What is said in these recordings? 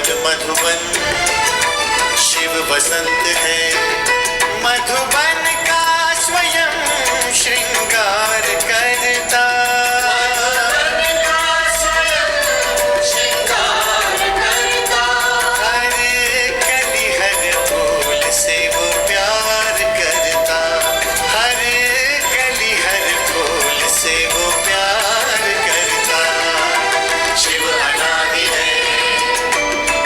जीवन मधुबन शिव बसंत है, मधुबन का स्वयं श्रृंगार करता, हर कली हर फूल से वो प्यार करता, हर कली हर फूल से वो प्यार करता। शिव अनादि है,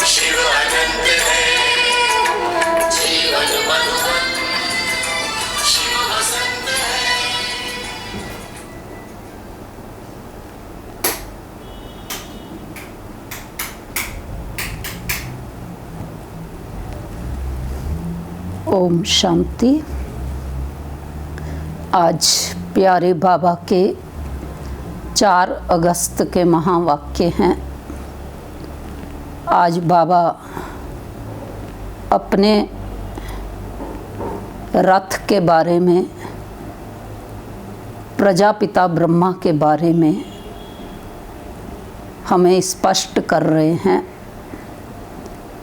शिव अनंत है, जीवन मधुबन शिव बसंत है। ओम शांति। आज प्यारे बाबा के 4 अगस्त के महावाक्य हैं। आज बाबा अपने रथ के बारे में, प्रजापिता ब्रह्मा के बारे में हमें स्पष्ट कर रहे हैं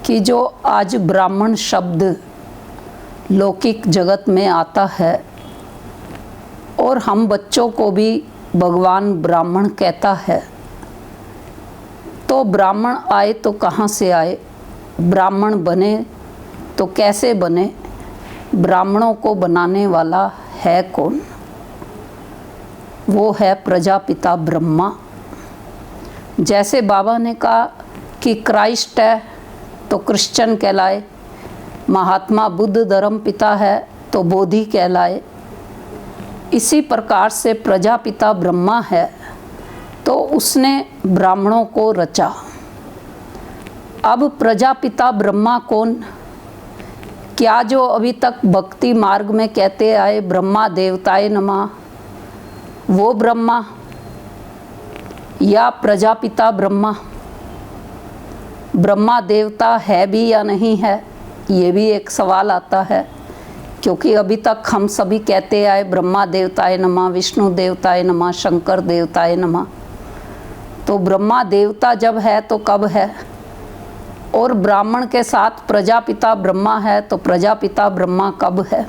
कि जो आज ब्राह्मण शब्द लौकिक जगत में आता है और हम बच्चों को भी भगवान ब्राह्मण कहता है, तो ब्राह्मण आए तो कहाँ से आए, ब्राह्मण बने तो कैसे बने, ब्राह्मणों को बनाने वाला है कौन? वो है प्रजापिता ब्रह्मा। जैसे बाबा ने कहा कि क्राइस्ट है तो क्रिश्चियन कहलाए, महात्मा बुद्ध धर्म पिता है तो बोधि कहलाए, इसी प्रकार से प्रजापिता ब्रह्मा है तो उसने ब्राह्मणों को रचा। अब प्रजापिता ब्रह्मा कौन? क्या जो अभी तक भक्ति मार्ग में कहते आए ब्रह्मा देवताए नमः, वो ब्रह्मा या प्रजापिता ब्रह्मा? ब्रह्मा देवता है भी या नहीं है, ये भी एक सवाल आता है, क्योंकि अभी तक हम सभी कहते आए ब्रह्मा देवताए नमः, विष्णु देवताए नमः, शंकर देवताए नमः। तो ब्रह्मा देवता जब है तो कब है? और ब्राह्मण के साथ प्रजापिता ब्रह्मा है तो प्रजापिता ब्रह्मा कब है?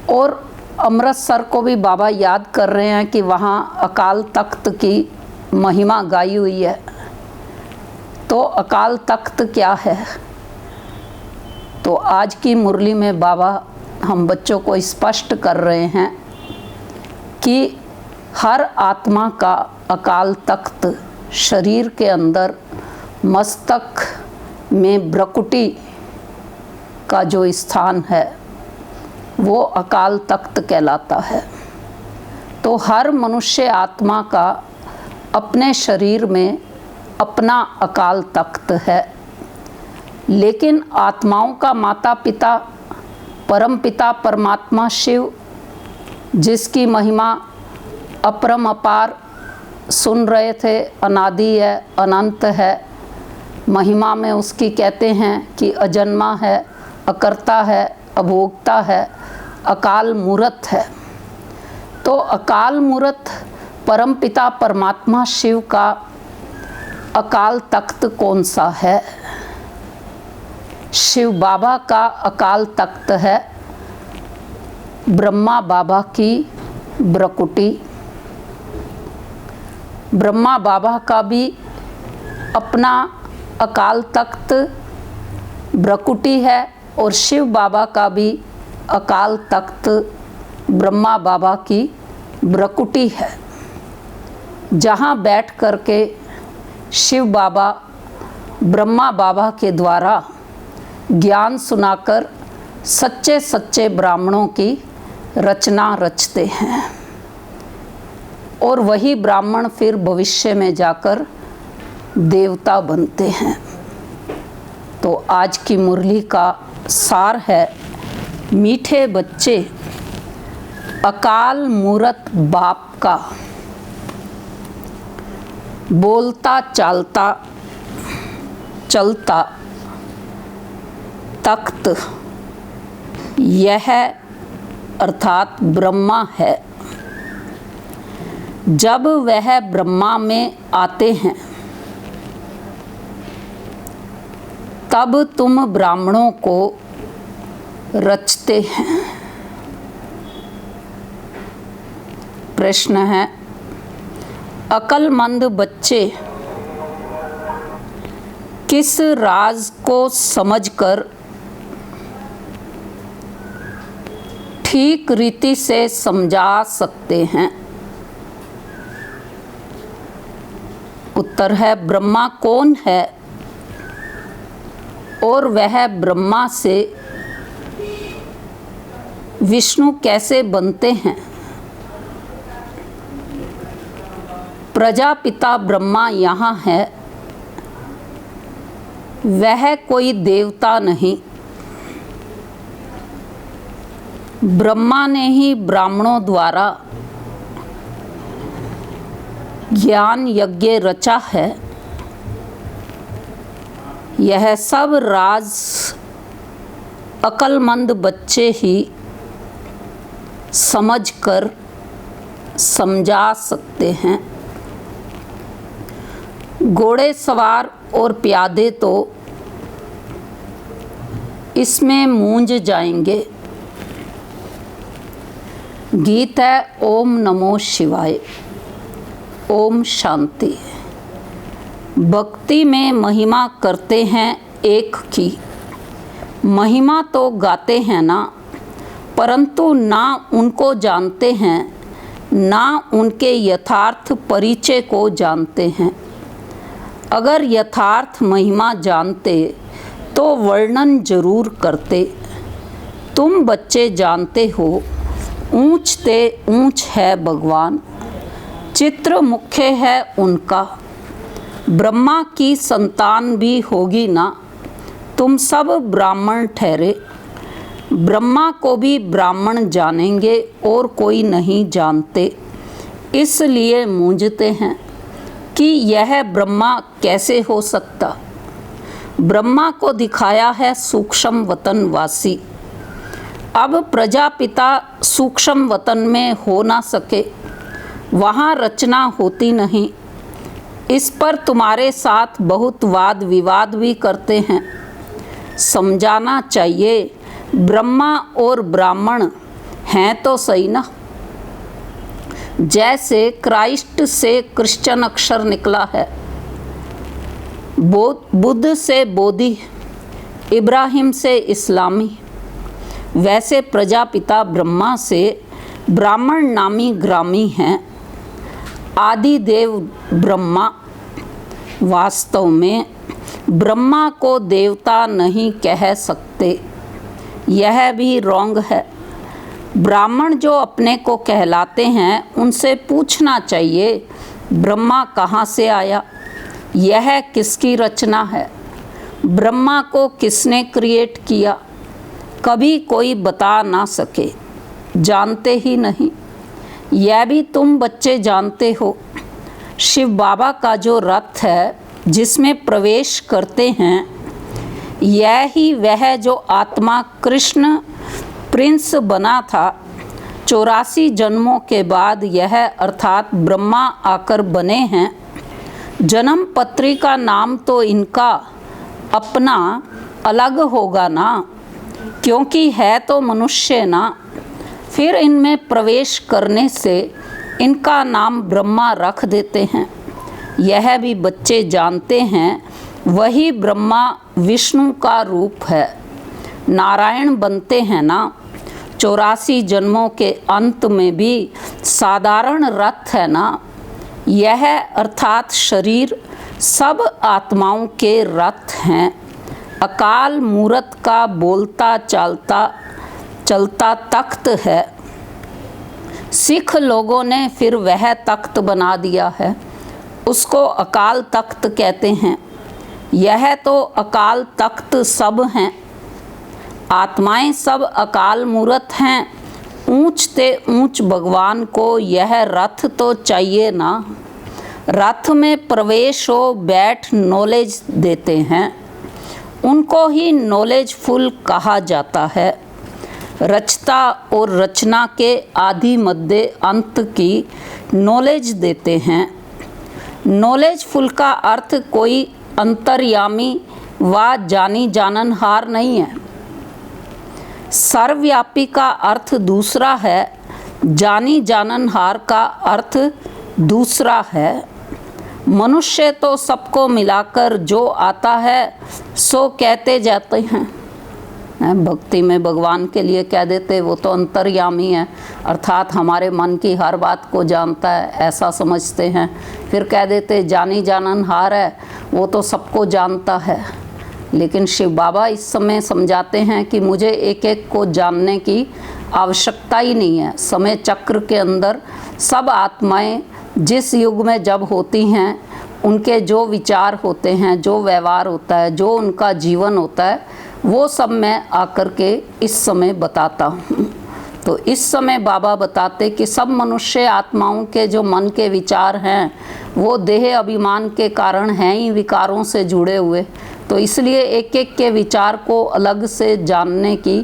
और अमृतसर को भी बाबा याद कर रहे हैं कि वहाँ अकाल तख्त की महिमा गाई हुई है। तो अकाल तख्त क्या है? तो आज की मुरली में बाबा हम बच्चों को स्पष्ट कर रहे हैं कि हर आत्मा का अकाल तख्त शरीर के अंदर मस्तक में भ्रकुटी का जो स्थान है वो अकाल तख्त कहलाता है। तो हर मनुष्य आत्मा का अपने शरीर में अपना अकाल तख्त है, लेकिन आत्माओं का माता पिता परम पिता परमात्मा शिव, जिसकी महिमा अपरम अपार सुन रहे थे, अनादि है, अनंत है, महिमा में उसकी कहते हैं कि अजन्मा है, अकर्ता है, अभोक्ता है, अकाल मूर्त है। तो अकाल मूर्त परम पिता परमात्मा शिव का अकाल तख्त कौन सा है? शिव बाबा का अकाल तख्त है ब्रह्मा बाबा की भ्रकुटी। ब्रह्मा बाबा का भी अपना अकाल तख्त भ्रकुटी है और शिव बाबा का भी अकाल तख्त ब्रह्मा बाबा की भ्रकुटी है, जहाँ बैठ करके शिव बाबा ब्रह्मा बाबा के द्वारा ज्ञान सुनाकर सच्चे सच्चे ब्राह्मणों की रचना रचते हैं। और वही ब्राह्मण फिर भविष्य में जाकर देवता बनते हैं। तो आज की मुरली का सार है, मीठे बच्चे अकाल मूरत बाप का, बोलता चालता चलता तख्त यह अर्थात ब्रह्मा है। जब वह ब्रह्मा में आते हैं तब तुम ब्राह्मणों को रचते हैं। प्रश्न है, अक्लमंद बच्चे किस राज को समझकर ठीक रीति से समझा सकते हैं? उत्तर है, ब्रह्मा कौन है और वह ब्रह्मा से विष्णु कैसे बनते हैं। प्रजापिता ब्रह्मा यहाँ है, वह कोई देवता नहीं, ब्रह्मा ने ही ब्राह्मणों द्वारा ज्ञान यज्ञ रचा है। यह सब राज अक्लमंद बच्चे ही समझकर समझा सकते हैं। घोड़े सवार और प्यादे तो इसमें मूंझ जाएंगे। गीत है ओम नमो शिवाय। ओम शांति। भक्ति में महिमा करते हैं एक की, महिमा तो गाते हैं ना, परंतु ना उनको जानते हैं, ना उनके यथार्थ परिचय को जानते हैं। अगर यथार्थ महिमा जानते तो वर्णन जरूर करते। तुम बच्चे जानते हो, ऊंच ते ऊंच है भगवान, चित्र मुख्य है उनका। ब्रह्मा की संतान भी होगी ना, तुम सब ब्राह्मण ठहरे। ब्रह्मा को भी ब्राह्मण जानेंगे और कोई नहीं जानते, इसलिए मूंझते हैं कि यह ब्रह्मा कैसे हो सकता। ब्रह्मा को दिखाया है सूक्ष्म वतन वासी। अब प्रजापिता सूक्ष्म वतन में हो ना सके, वहाँ रचना होती नहीं। इस पर तुम्हारे साथ बहुत वाद विवाद भी करते हैं। समझाना चाहिए, ब्रह्मा और ब्राह्मण हैं तो सही ना। जैसे क्राइस्ट से क्रिश्चियन अक्षर निकला है, बुद्ध से बोधि, इब्राहिम से इस्लामी, वैसे प्रजापिता ब्रह्मा से ब्राह्मण नामी ग्रामी हैं। आदि देव ब्रह्मा। वास्तव में ब्रह्मा को देवता नहीं कह सकते, यह भी रॉन्ग है। ब्राह्मण जो अपने को कहलाते हैं, उनसे पूछना चाहिए ब्रह्मा कहाँ से आया, यह किसकी रचना है, ब्रह्मा को किसने क्रिएट किया। कभी कोई बता ना सके, जानते ही नहीं। यह भी तुम बच्चे जानते हो। शिव बाबा का जो रथ है जिसमें प्रवेश करते हैं, यह ही वह जो आत्मा कृष्ण प्रिंस बना था। 84 जन्मों के बाद यह अर्थात ब्रह्मा आकर बने हैं। जन्म पत्री का नाम तो इनका अपना अलग होगा ना, क्योंकि है तो मनुष्य ना। फिर इनमें प्रवेश करने से इनका नाम ब्रह्मा रख देते हैं। यह भी बच्चे जानते हैं, वही ब्रह्मा विष्णु का रूप है। नारायण बनते हैं ना। 84 जन्मों के अंत में भी साधारण रथ है ना। यह अर्थात शरीर सब आत्माओं के रथ हैं। अकाल मूरत का बोलता चलता तख्त है। सिख लोगों ने फिर वह तख्त बना दिया है, उसको अकाल तख्त कहते हैं। यह तो अकाल तख्त सब हैं। आत्माएं सब अकाल मूरत हैं। ऊंच ते ऊंच भगवान को यह रथ तो चाहिए ना। रथ में प्रवेश हो, बैठ नॉलेज देते हैं, उनको ही नॉलेजफुल कहा जाता है। रचता और रचना के आदि मध्य अंत की नॉलेज देते हैं। नॉलेजफुल का अर्थ कोई अंतर्यामी वह जानी जाननहार नहीं है। सर्वव्यापी का अर्थ दूसरा है, जानी जाननहार का अर्थ दूसरा है। मनुष्य तो सबको मिलाकर जो आता है सो कहते जाते हैं। भक्ति में भगवान के लिए कह देते वो तो अंतर्यामी है, अर्थात हमारे मन की हर बात को जानता है, ऐसा समझते हैं। फिर कह देते जानी जाननहार है, वो तो सबको जानता है। लेकिन शिव बाबा इस समय समझाते हैं कि मुझे एक एक को जानने की आवश्यकता ही नहीं है। समय चक्र के अंदर सब आत्माएं जिस युग में जब होती हैं, उनके जो विचार होते हैं, जो व्यवहार होता है, जो उनका जीवन होता है, वो सब मैं आकर के इस समय बताता हूँ। तो इस समय बाबा बताते कि सब मनुष्य आत्माओं के जो मन के विचार हैं वो देह अभिमान के कारण हैं ही विकारों से जुड़े हुए। तो इसलिए एक एक के विचार को अलग से जानने की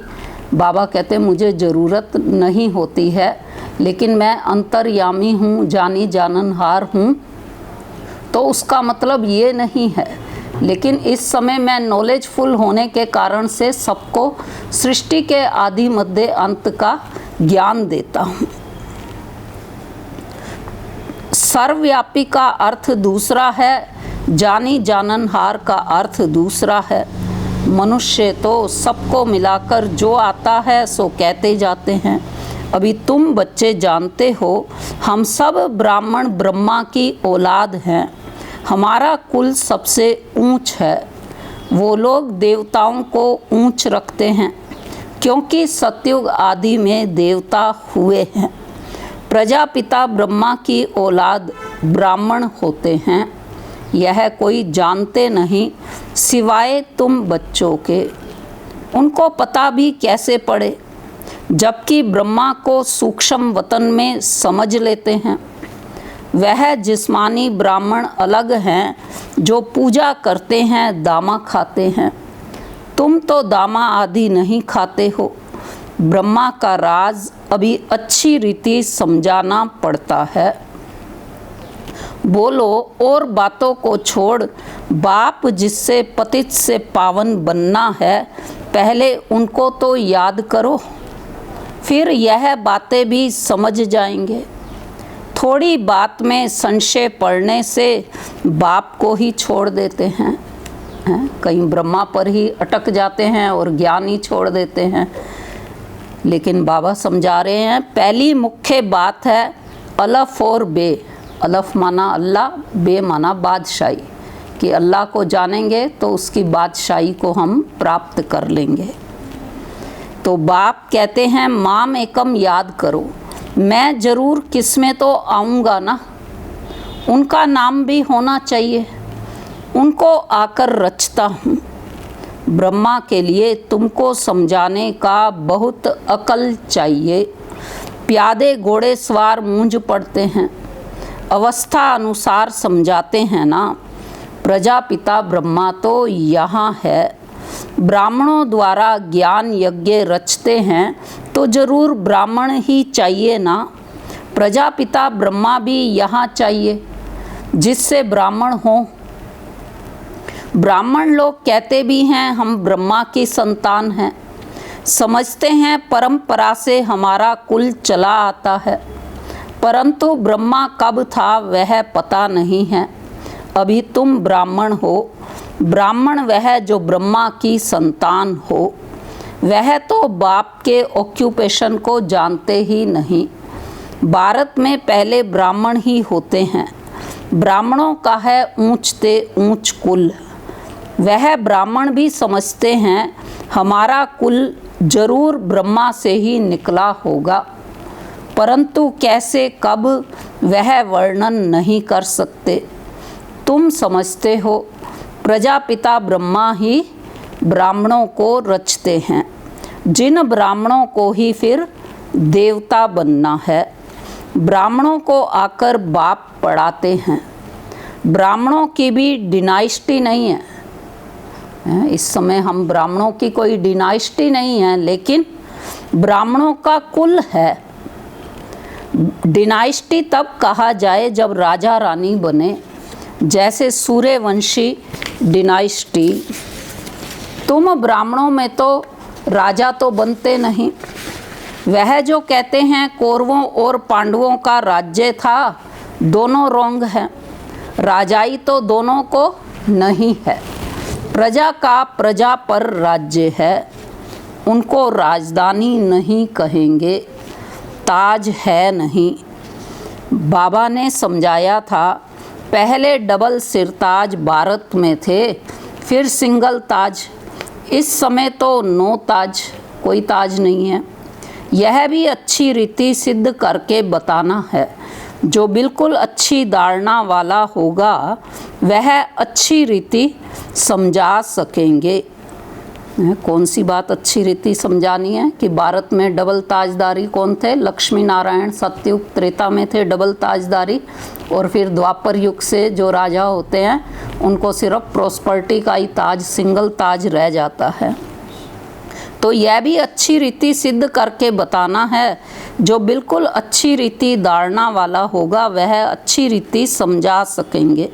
बाबा कहते मुझे ज़रूरत नहीं होती है, लेकिन मैं अंतर्यामी हूँ, जानी जाननहार हूँ। तो उसका मतलब ये नहीं है, लेकिन इस समय मैं नॉलेजफुल होने के कारण से सबको सृष्टि के आदि मध्य अंत का ज्ञान देता हूँ। सर्वव्यापी का अर्थ दूसरा है, जानी जाननहार का अर्थ दूसरा है। मनुष्य तो सबको मिलाकर जो आता है सो कहते जाते हैं। अभी तुम बच्चे जानते हो हम सब ब्राह्मण ब्रह्मा की औलाद हैं। हमारा कुल सबसे ऊंच है। वो लोग देवताओं को ऊंच रखते हैं क्योंकि सतयुग आदि में देवता हुए हैं। प्रजापिता ब्रह्मा की औलाद ब्राह्मण होते हैं। यह कोई जानते नहीं सिवाय तुम बच्चों के। उनको पता भी कैसे पड़े, जबकि ब्रह्मा को सूक्ष्म वतन में समझ लेते हैं। वह जिस्मानी ब्राह्मण अलग हैं जो पूजा करते हैं, दामा खाते हैं। तुम तो दामा आदि नहीं खाते हो। ब्रह्मा का राज अभी अच्छी रीति समझाना पड़ता है। बोलो और बातों को छोड़, बाप जिससे पतित से पावन बनना है, पहले उनको तो याद करो, फिर यह बातें भी समझ जाएंगे। थोड़ी बात में संशय पड़ने से बाप को ही छोड़ देते हैं, कहीं ब्रह्मा पर ही अटक जाते हैं और ज्ञान ही छोड़ देते हैं। लेकिन बाबा समझा रहे हैं, पहली मुख्य बात है अलफ और बे। अलफ माना अल्लाह, बे माना बादशाही, कि अल्लाह को जानेंगे तो उसकी बादशाही को हम प्राप्त कर लेंगे। तो बाप कहते हैं माम एकम याद करो, मैं ज़रूर किसमें तो आऊँगा ना, उनका नाम भी होना चाहिए, उनको आकर रचता हूँ। ब्रह्मा के लिए तुमको समझाने का बहुत अकल चाहिए। प्यादे घोड़े सवार मूंझ पड़ते हैं, अवस्था अनुसार समझाते हैं ना। प्रजापिता ब्रह्मा तो यहाँ है। ब्राह्मणों द्वारा ज्ञान यज्ञ रचते हैं तो जरूर ब्राह्मण ही चाहिए ना। प्रजापिता ब्रह्मा भी यहाँ चाहिए जिससे ब्राह्मण हो। ब्राह्मण लोग कहते भी हैं हम ब्रह्मा की संतान हैं, समझते हैं परंपरा से हमारा कुल चला आता है, परंतु ब्रह्मा कब था वह पता नहीं है। अभी तुम ब्राह्मण हो। ब्राह्मण वह जो ब्रह्मा की संतान हो, वह तो बाप के ऑक्यूपेशन को जानते ही नहीं। भारत में पहले ब्राह्मण ही होते हैं। ब्राह्मणों का है ऊंचते ऊंच कुल। वह ब्राह्मण भी समझते हैं हमारा कुल जरूर ब्रह्मा से ही निकला होगा, परंतु कैसे कब वह वर्णन नहीं कर सकते। तुम समझते हो प्रजापिता ब्रह्मा ही ब्राह्मणों को रचते हैं, जिन ब्राह्मणों को ही फिर देवता बनना है। ब्राह्मणों को आकर बाप पढ़ाते हैं। ब्राह्मणों की भी डिनाइस्टी नहीं है। इस समय हम ब्राह्मणों की कोई डिनाइस्टी नहीं है, लेकिन ब्राह्मणों का कुल है। डिनाइस्टी तब कहा जाए जब राजा रानी बने, जैसे सूर्यवंशी डिनाइस्टी, तुम ब्राह्मणों में तो राजा तो बनते नहीं। वह जो कहते हैं कौरवों और पांडवों का राज्य था, दोनों रोंग हैं। राजाई तो दोनों को नहीं है। प्रजा का प्रजा पर राज्य है, उनको राजधानी नहीं कहेंगे, ताज है नहीं। बाबा ने समझाया था, पहले डबल सिरताज भारत में थे, फिर सिंगल ताज। इस समय तो नो ताज, कोई ताज नहीं है। यह भी अच्छी रीति सिद्ध करके बताना है। जो बिल्कुल अच्छी धारणा वाला होगा वह अच्छी रीति समझा सकेंगे। कौन सी बात अच्छी रीति समझानी है कि भारत में डबल ताजदारी कौन थे? लक्ष्मी नारायण सतयुग त्रेता में थे डबल ताजदारी, और फिर द्वापर युग से जो राजा होते हैं उनको सिर्फ प्रॉस्पर्टी का ही ताज, सिंगल ताज रह जाता है। तो यह भी अच्छी रीति सिद्ध करके बताना है। जो बिल्कुल अच्छी रीति धारणा वाला होगा वह अच्छी रीति समझा सकेंगे।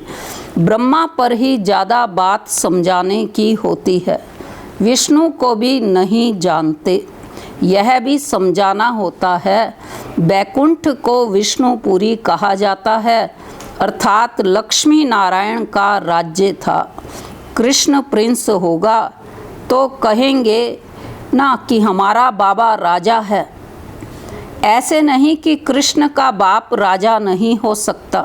ब्रह्मा पर ही ज़्यादा बात समझाने की होती है, विष्णु को भी नहीं जानते, यह भी समझाना होता है। बैकुंठ को विष्णुपुरी कहा जाता है, अर्थात लक्ष्मी नारायण का राज्य था। कृष्ण प्रिंस होगा तो कहेंगे ना कि हमारा बाबा राजा है। ऐसे नहीं कि कृष्ण का बाप राजा नहीं हो सकता।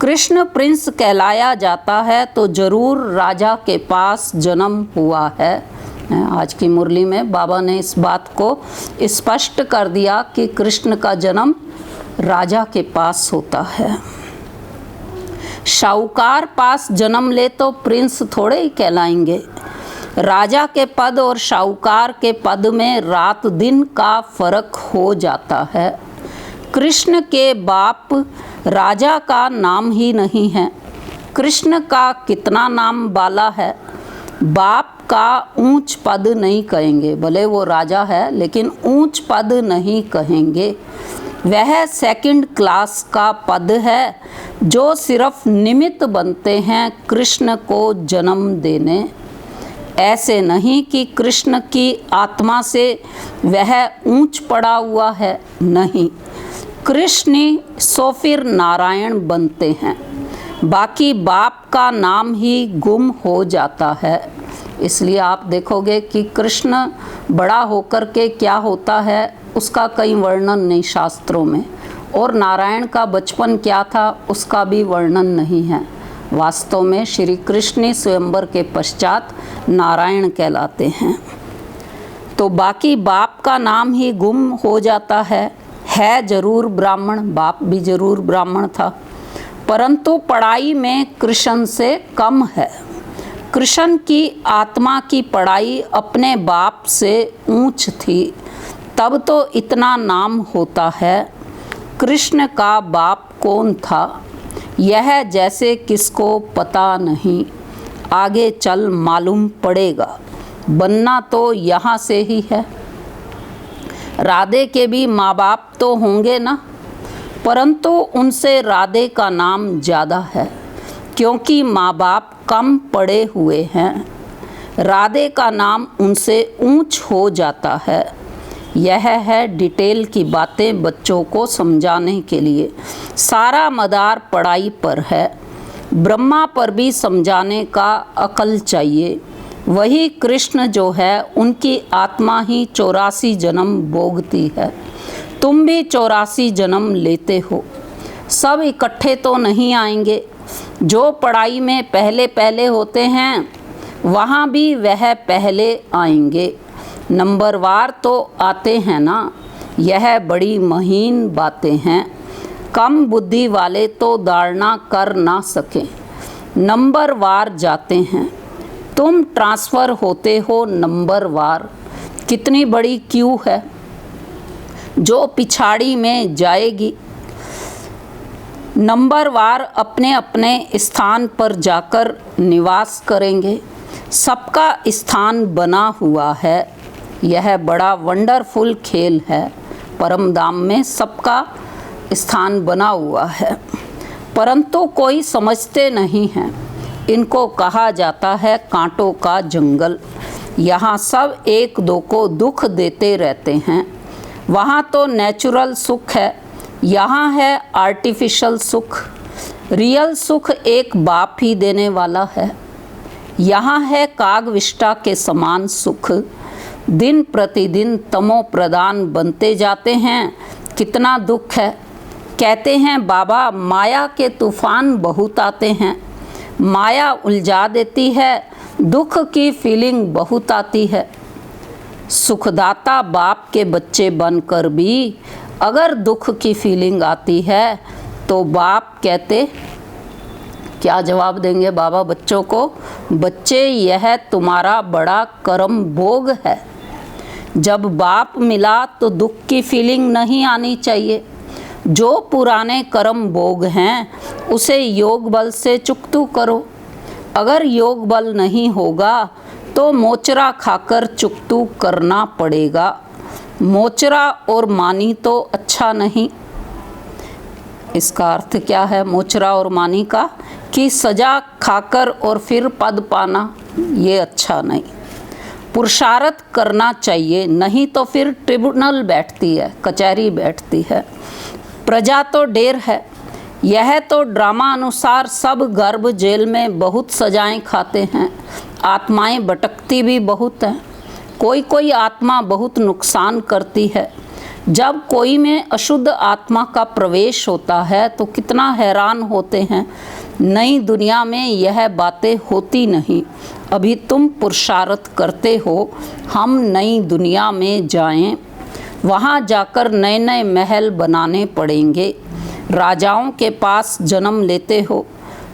कृष्ण प्रिंस कहलाया जाता है तो जरूर राजा के पास जन्म हुआ है। आज की मुरली में बाबा ने इस बात को स्पष्ट कर दिया कि कृष्ण का जन्म राजा के पास होता है। शाहूकार पास जन्म ले तो प्रिंस थोड़े ही कहलाएंगे। राजा के पद और शाहूकार के पद में रात दिन का फर्क हो जाता है। कृष्ण के बाप राजा का नाम ही नहीं है। कृष्ण का कितना नाम बाला है। बाप का ऊंच पद नहीं कहेंगे, भले वो राजा है लेकिन ऊंच पद नहीं कहेंगे। वह सेकंड क्लास का पद है जो सिर्फ निमित्त बनते हैं कृष्ण को जन्म देने। ऐसे नहीं कि कृष्ण की आत्मा से वह ऊंच पड़ा हुआ है, नहीं। कृष्ण सो फिर नारायण बनते हैं, बाकी बाप का नाम ही गुम हो जाता है। इसलिए आप देखोगे कि कृष्ण बड़ा होकर के क्या होता है उसका कई वर्णन नहीं शास्त्रों में, और नारायण का बचपन क्या था उसका भी वर्णन नहीं है। वास्तव में श्री कृष्ण स्वयंवर के पश्चात नारायण कहलाते हैं। तो बाकी बाप का नाम ही गुम हो जाता है जरूर ब्राह्मण, बाप भी जरूर ब्राह्मण था, परंतु पढ़ाई में कृष्ण से कम है। कृष्ण की आत्मा की पढ़ाई अपने बाप से ऊंच थी, तब तो इतना नाम होता है। कृष्ण का बाप कौन था यह जैसे किसको पता नहीं, आगे चल मालूम पड़ेगा। बनना तो यहाँ से ही है। राधे के भी माँ बाप तो होंगे ना, परंतु उनसे राधे का नाम ज़्यादा है क्योंकि माँ बाप कम पढ़े हुए हैं। राधे का नाम उनसे ऊंच हो जाता है। यह है डिटेल की बातें बच्चों को समझाने के लिए। सारा मदार पढ़ाई पर है। ब्रह्मा पर भी समझाने का अकल चाहिए। वही कृष्ण जो है उनकी आत्मा ही 84 जन्म भोगती है। तुम भी 84 जन्म लेते हो। सब इकट्ठे तो नहीं आएंगे। जो पढ़ाई में पहले पहले होते हैं वहाँ भी वह पहले आएंगे। नंबरवार तो आते हैं ना, यह बड़ी महीन बातें हैं। कम बुद्धि वाले तो धारणा कर ना सकें, नंबरवार जाते हैं। तुम ट्रांसफ़र होते हो नंबरवार। कितनी बड़ी क्यू है जो पिछाड़ी में जाएगी। नंबरवार अपने अपने स्थान पर जाकर निवास करेंगे। सबका स्थान बना हुआ है। यह बड़ा वंडरफुल खेल है। परम धाम में सबका स्थान बना हुआ है, परंतु कोई समझते नहीं हैं। इनको कहा जाता है कांटों का जंगल। यहाँ सब एक दो को दुख देते रहते हैं। वहाँ तो नेचुरल सुख है, यहाँ है आर्टिफिशियल सुख। रियल सुख एक बाप ही देने वाला है। यहाँ है कागविष्टा के समान सुख। दिन प्रतिदिन तमो प्रदान बनते जाते हैं। कितना दुख है। कहते हैं बाबा माया के तूफान बहुत आते हैं, माया उलझा देती है, दुख की फीलिंग बहुत आती है। सुखदाता बाप के बच्चे बनकर भी अगर दुख की फीलिंग आती है तो बाप कहते, क्या जवाब देंगे बाबा बच्चों को? बच्चे यह तुम्हारा बड़ा कर्म भोग है। जब बाप मिला तो दुख की फीलिंग नहीं आनी चाहिए। जो पुराने कर्म भोग हैं उसे योग बल से चुकतू करो। अगर योग बल नहीं होगा तो मोचरा खाकर चुकतू करना पड़ेगा। मोचरा और मानी तो अच्छा नहीं। इसका अर्थ क्या है मोचरा और मानी का? कि सजा खाकर और फिर पद पाना, ये अच्छा नहीं। पुरुषार्थ करना चाहिए, नहीं तो फिर ट्रिब्यूनल बैठती है, कचहरी बैठती है। प्रजा तो ढेर है। यह तो ड्रामा अनुसार सब गर्भ जेल में बहुत सजाएं खाते हैं। आत्माएं भटकती भी बहुत हैं। कोई कोई आत्मा बहुत नुकसान करती है। जब कोई में अशुद्ध आत्मा का प्रवेश होता है तो कितना हैरान होते हैं। नई दुनिया में यह बातें होती नहीं। अभी तुम पुरुषार्थ करते हो हम नई दुनिया में जाएं। वहाँ जाकर नए नए महल बनाने पड़ेंगे। राजाओं के पास जन्म लेते हो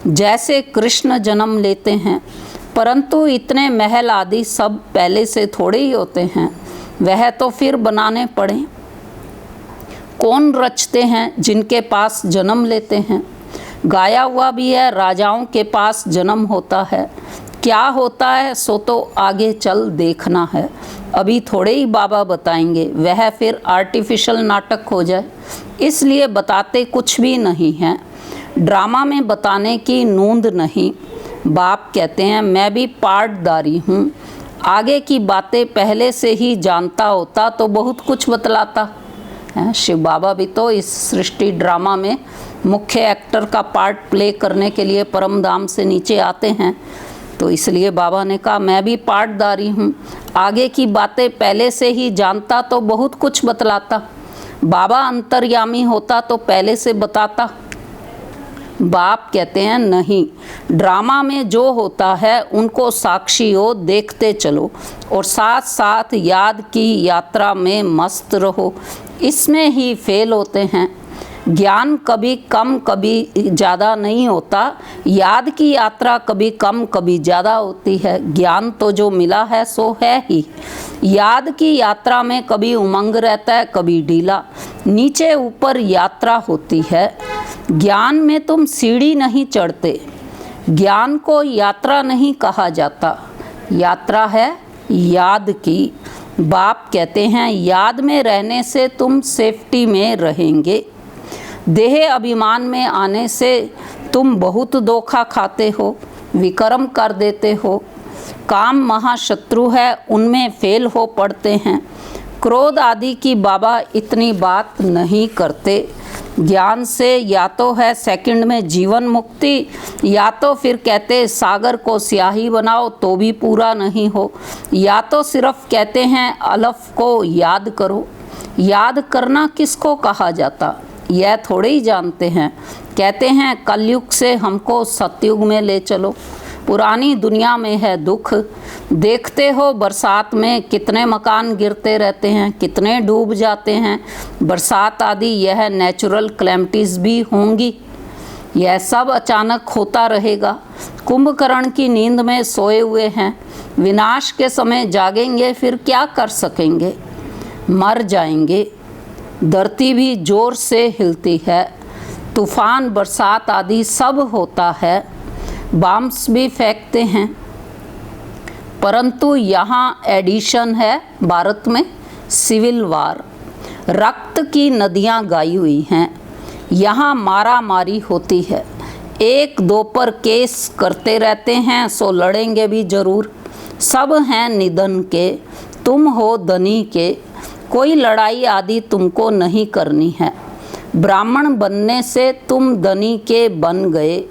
जैसे कृष्ण जन्म लेते हैं, परंतु इतने महल आदि सब पहले से थोड़े ही होते हैं, वह तो फिर बनाने पड़े। कौन रचते हैं? जिनके पास जन्म लेते हैं। गाया हुआ भी है राजाओं के पास जन्म होता है। क्या होता है सो तो आगे चल देखना है, अभी थोड़े ही बाबा बताएंगे, वह फिर आर्टिफिशियल नाटक हो जाए, इसलिए बताते कुछ भी नहीं हैं। ड्रामा में बताने की नूंद नहीं। बाप कहते हैं मैं भी पार्टदारी हूँ। आगे की बातें पहले से ही जानता होता तो बहुत कुछ बतलाता है। शिव बाबा भी तो इस सृष्टि ड्रामा में मुख्य एक्टर का पार्ट प्ले करने के लिए परम धाम से नीचे आते हैं, तो इसलिए बाबा ने कहा मैं भी पार्टदारी हूँ। आगे की बातें पहले से ही जानता तो बहुत कुछ बतलाता। बाबा अंतर्यामी होता तो पहले से बताता। बाप कहते हैं नहीं, ड्रामा में जो होता है उनको साक्षी हो, देखते चलो और साथ साथ याद की यात्रा में मस्त रहो। इसमें ही फेल होते हैं। ज्ञान कभी कम कभी ज़्यादा नहीं होता, याद की यात्रा कभी कम कभी ज़्यादा होती है। ज्ञान तो जो मिला है सो है ही। याद की यात्रा में कभी उमंग रहता है, कभी ढीला, नीचे ऊपर यात्रा होती है। ज्ञान में तुम सीढ़ी नहीं चढ़ते। ज्ञान को यात्रा नहीं कहा जाता, यात्रा है याद की। बाप कहते हैं याद में रहने से तुम सेफ्टी में रहेंगे। देह अभिमान में आने से तुम बहुत धोखा खाते हो, विकर्म कर देते हो। काम महाशत्रु है, उनमें फेल हो पड़ते हैं। क्रोध आदि की बाबा इतनी बात नहीं करते। ज्ञान से या तो है सेकंड में जीवन मुक्ति, या तो फिर कहते सागर को स्याही बनाओ तो भी पूरा नहीं हो, या तो सिर्फ कहते हैं अलफ को याद करो। याद करना किसको कहा जाता यह थोड़े ही जानते हैं। कहते हैं कलयुग से हमको सतयुग में ले चलो। पुरानी दुनिया में है दुख। देखते हो बरसात में कितने मकान गिरते रहते हैं, कितने डूब जाते हैं। बरसात आदि यह नेचुरल कैलेमिटीज़ भी होंगी। यह सब अचानक होता रहेगा। कुंभकर्ण की नींद में सोए हुए हैं, विनाश के समय जागेंगे फिर क्या कर सकेंगे, मर जाएंगे। धरती भी जोर से हिलती है, तूफान बरसात आदि सब होता है, बम्स भी फेंकते हैं। परंतु यहाँ एडिशन है भारत में सिविल वार, रक्त की नदियाँ गाई हुई हैं। यहाँ मारा मारी होती है, एक दो पर केस करते रहते हैं सो लड़ेंगे भी ज़रूर। सब हैं निधन के, तुम हो धनी के, कोई लड़ाई आदि तुमको नहीं करनी है। ब्राह्मण बनने से तुम धनी के बन गए।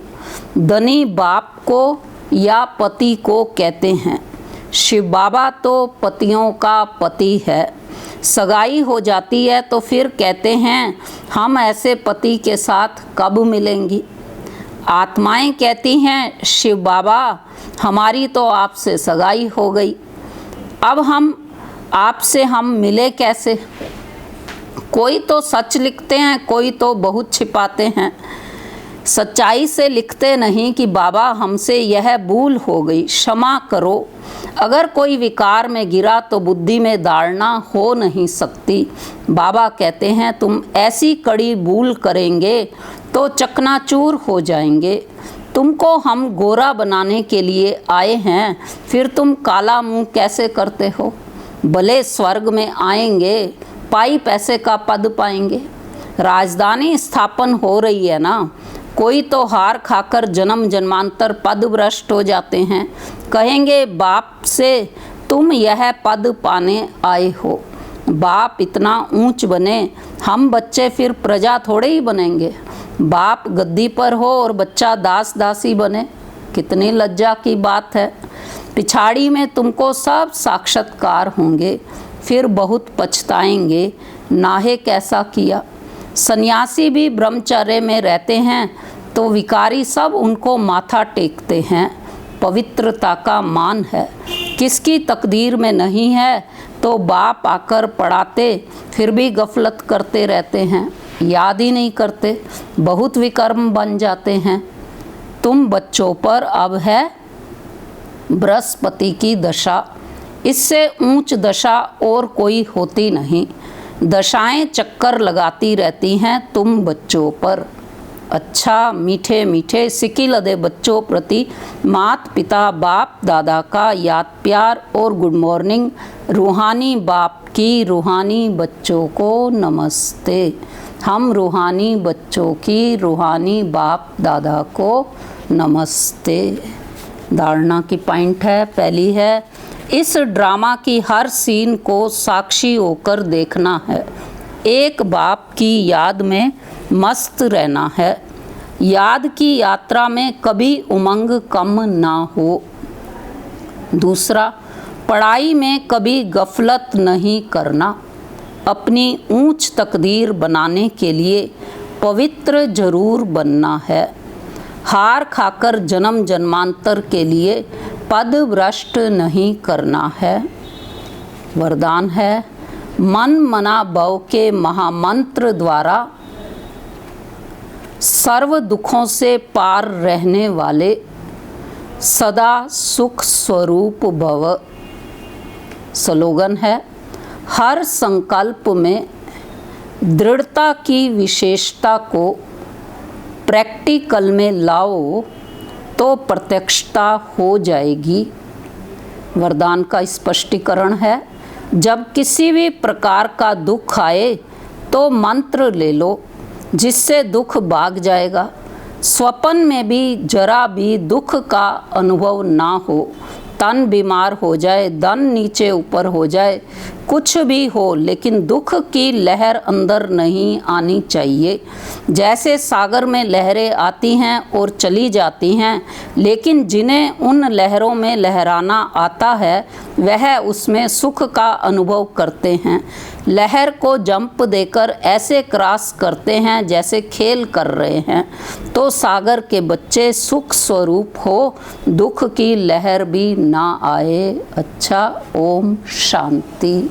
धनी बाप को या पति को कहते हैं। शिव बाबा तो पतियों का पति है। सगाई हो जाती है तो फिर कहते हैं हम ऐसे पति के साथ कब मिलेंगी। आत्माएं कहती हैं शिव बाबा हमारी तो आपसे सगाई हो गई, अब हम आपसे हम मिले कैसे। कोई तो सच लिखते हैं, कोई तो बहुत छिपाते हैं। सच्चाई से लिखते नहीं कि बाबा हमसे यह भूल हो गई, क्षमा करो। अगर कोई विकार में गिरा तो बुद्धि में धारणा हो नहीं सकती। बाबा कहते हैं तुम ऐसी कड़ी भूल करेंगे तो चकनाचूर हो जाएंगे। तुमको हम गोरा बनाने के लिए आए हैं, फिर तुम काला मुंह कैसे करते हो। भले स्वर्ग में आएंगे, पाई पैसे का पद पाएंगे। राजधानी स्थापन हो रही है ना, कोई तो हार खाकर जन्म जन्मांतर पद भ्रष्ट हो जाते हैं। कहेंगे बाप से तुम यह पद पाने आए हो। बाप इतना ऊंच बने, हम बच्चे फिर प्रजा थोड़े ही बनेंगे। बाप गद्दी पर हो और बच्चा दास दासी बने, कितनी लज्जा की बात है। पिछाड़ी में तुमको सब साक्षात्कार होंगे, फिर बहुत पछताएंगे नाहे कैसा किया। सन्यासी भी ब्रह्मचर्य में रहते हैं तो विकारी सब उनको माथा टेकते हैं। पवित्रता का मान है, किसकी तकदीर में नहीं है तो बाप आकर पढ़ाते फिर भी गफलत करते रहते हैं, याद ही नहीं करते, बहुत विकर्म बन जाते हैं। तुम बच्चों पर अब है बृहस्पति की दशा, इससे ऊंच दशा और कोई होती नहीं। दशाएं चक्कर लगाती रहती हैं तुम बच्चों पर। अच्छा मीठे मीठे सिकी लदे बच्चों प्रति मात पिता बाप दादा का याद प्यार और गुड मॉर्निंग। रूहानी बाप की रूहानी बच्चों को नमस्ते। हम रूहानी बच्चों की रूहानी बाप दादा को नमस्ते। धारणा की पॉइंट है, पहली है इस ड्रामा की हर सीन को साक्षी होकर देखना है। एक बाप की याद में मस्त रहना है। याद की यात्रा में कभी उमंग कम ना हो। दूसरा, पढ़ाई में कभी गफलत नहीं करना। अपनी ऊंच तकदीर बनाने के लिए पवित्र जरूर बनना है। हार खाकर जन्म जन्मांतर के लिए पद भ्रष्ट नहीं करना है। वरदान है मन मना भव के महामंत्र द्वारा सर्व दुखों से पार रहने वाले सदा सुख स्वरूप भव। स्लोगन है हर संकल्प में दृढ़ता की विशेषता को प्रैक्टिकल में लाओ तो प्रत्यक्षता हो जाएगी। वरदान का स्पष्टीकरण है जब किसी भी प्रकार का दुख आए तो मंत्र ले लो जिससे दुख भाग जाएगा। स्वप्न में भी जरा भी दुख का अनुभव ना हो, तन बीमार हो जाए, धन नीचे ऊपर हो जाए, कुछ भी हो, लेकिन दुख की लहर अंदर नहीं आनी चाहिए। जैसे सागर में लहरें आती हैं और चली जाती हैं, लेकिन जिन्हें उन लहरों में लहराना आता है वह उसमें सुख का अनुभव करते हैं। लहर को जंप देकर ऐसे क्रॉस करते हैं जैसे खेल कर रहे हैं। तो सागर के बच्चे सुख स्वरूप हो, दुख की लहर भी ना आए। अच्छा, ओम शांति।